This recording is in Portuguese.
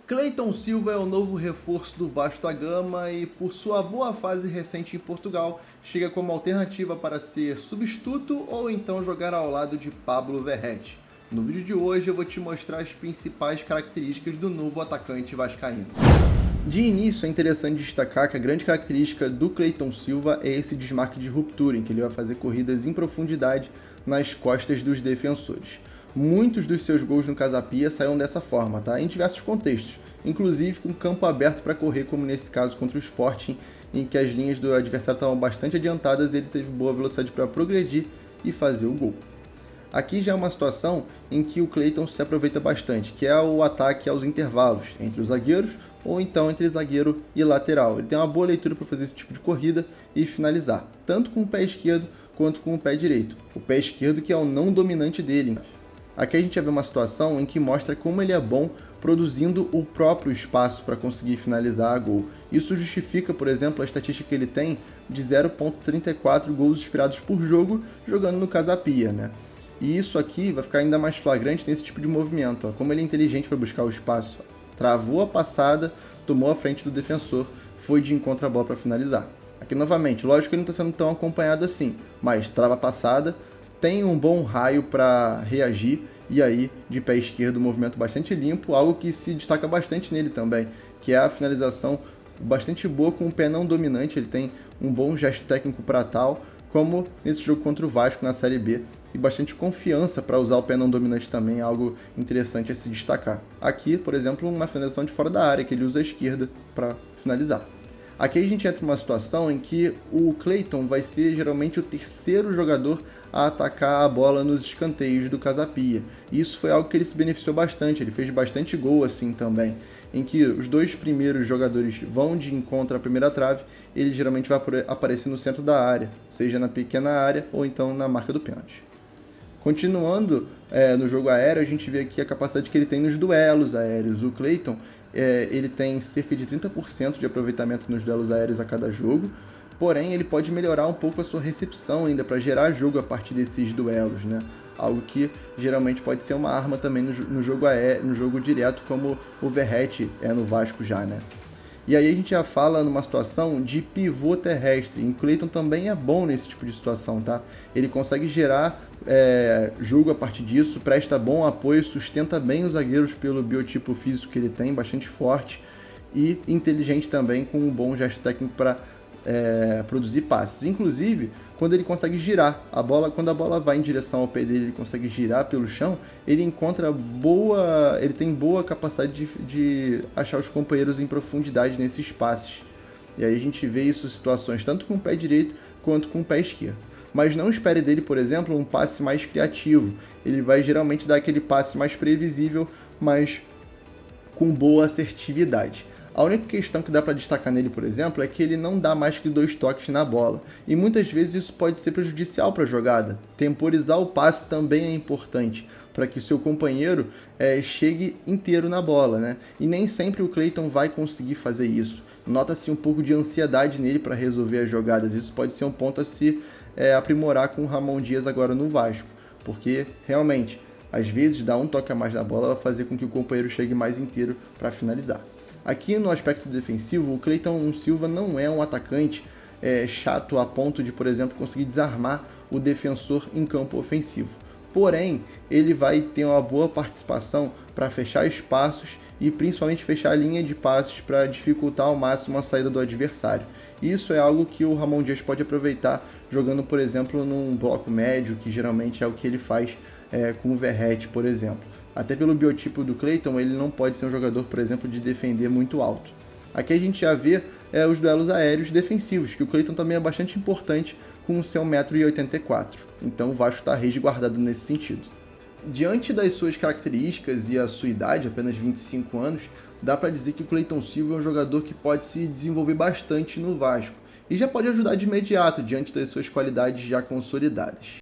Cleiton Silva é o novo reforço do Vasco da Gama e, por sua boa fase recente em Portugal, chega como alternativa para ser substituto ou então jogar ao lado de Pablo Verratti. No vídeo de hoje eu vou te mostrar as principais características do novo atacante vascaíno. De início é interessante destacar que a grande característica do Cleiton Silva é esse desmarque de ruptura, em que ele vai fazer corridas em profundidade nas costas dos defensores. Muitos dos seus gols no Casa Pia saíram dessa forma, tá? Em diversos contextos, inclusive com campo aberto para correr, como nesse caso contra o Sporting, em que as linhas do adversário estavam bastante adiantadas e ele teve boa velocidade para progredir e fazer o gol. Aqui já é uma situação em que o Cleiton se aproveita bastante, que é o ataque aos intervalos, entre os zagueiros ou então entre zagueiro e lateral. Ele tem uma boa leitura para fazer esse tipo de corrida e finalizar, tanto com o pé esquerdo quanto com o pé direito. O pé esquerdo que é o não dominante dele. Aqui a gente já vê uma situação em que mostra como ele é bom produzindo o próprio espaço para conseguir finalizar a gol. Isso justifica, por exemplo, a estatística que ele tem de 0,34 gols esperados por jogo jogando no Casa Pia, né? E isso aqui vai ficar ainda mais flagrante nesse tipo de movimento, ó. Como ele é inteligente para buscar o espaço. Travou a passada, tomou a frente do defensor, foi de encontro à bola para finalizar. Aqui novamente, lógico que ele não está sendo tão acompanhado assim, mas trava a passada, tem um bom raio para reagir e aí de pé esquerdo um movimento bastante limpo, algo que se destaca bastante nele também, que é a finalização bastante boa com o pé não dominante. Ele tem um bom gesto técnico para tal, como nesse jogo contra o Vasco na Série B, e bastante confiança para usar o pé não dominante também, algo interessante a se destacar. Aqui, por exemplo, uma finalização de fora da área, que ele usa a esquerda para finalizar. Aqui a gente entra numa situação em que o Cleiton vai ser geralmente o terceiro jogador a atacar a bola nos escanteios do Casa Pia. Isso foi algo que ele se beneficiou bastante, ele fez bastante gol assim também, em que os dois primeiros jogadores vão de encontro à primeira trave, ele geralmente vai aparecer no centro da área, seja na pequena área ou então na marca do pênalti. Continuando no jogo aéreo, a gente vê aqui a capacidade que ele tem nos duelos aéreos. O Cleiton ele tem cerca de 30% de aproveitamento nos duelos aéreos a cada jogo, porém ele pode melhorar um pouco a sua recepção ainda para gerar jogo a partir desses duelos, né? Algo que geralmente pode ser uma arma também no jogo direto, como o Verratti é no Vasco já, né? E aí a gente já fala numa situação de pivô terrestre. E o Cleiton também é bom nesse tipo de situação, tá? Ele consegue gerar jogo a partir disso, presta bom apoio, sustenta bem os zagueiros pelo biotipo físico que ele tem, bastante forte e inteligente também, com um bom gesto técnico para produzir passes. Inclusive, quando ele consegue girar a bola, quando a bola vai em direção ao pé dele, ele consegue girar pelo chão, ele tem boa capacidade de achar os companheiros em profundidade nesses passes. E aí a gente vê isso em situações tanto com o pé direito quanto com o pé esquerdo. Mas não espere dele, por exemplo, um passe mais criativo. Ele vai geralmente dar aquele passe mais previsível, mas com boa assertividade. A única questão que dá para destacar nele, por exemplo, é que ele não dá mais que 2 toques na bola. E muitas vezes isso pode ser prejudicial para a jogada. Temporizar o passe também é importante, para que o seu companheiro chegue inteiro na bola, né? E nem sempre o Cleiton vai conseguir fazer isso. Nota-se um pouco de ansiedade nele para resolver as jogadas. Isso pode ser um ponto a se aprimorar com o Ramon Dias agora no Vasco. Porque, realmente, às vezes, dar um toque a mais na bola vai fazer com que o companheiro chegue mais inteiro para finalizar. Aqui no aspecto defensivo, o Cleiton Silva não é um atacante chato a ponto de, por exemplo, conseguir desarmar o defensor em campo ofensivo. Porém, ele vai ter uma boa participação para fechar espaços e principalmente fechar a linha de passes para dificultar ao máximo a saída do adversário. Isso é algo que o Ramon Dias pode aproveitar jogando, por exemplo, num bloco médio, que geralmente é o que ele faz com o Verratti, por exemplo. Até pelo biotipo do Cleiton, ele não pode ser um jogador, por exemplo, de defender muito alto. Aqui a gente já vê os duelos aéreos defensivos, que o Cleiton também é bastante importante com o seu 1,84 m. Então o Vasco está resguardado nesse sentido. Diante das suas características e a sua idade, apenas 25 anos, dá para dizer que o Cleiton Silva é um jogador que pode se desenvolver bastante no Vasco e já pode ajudar de imediato diante das suas qualidades já consolidadas.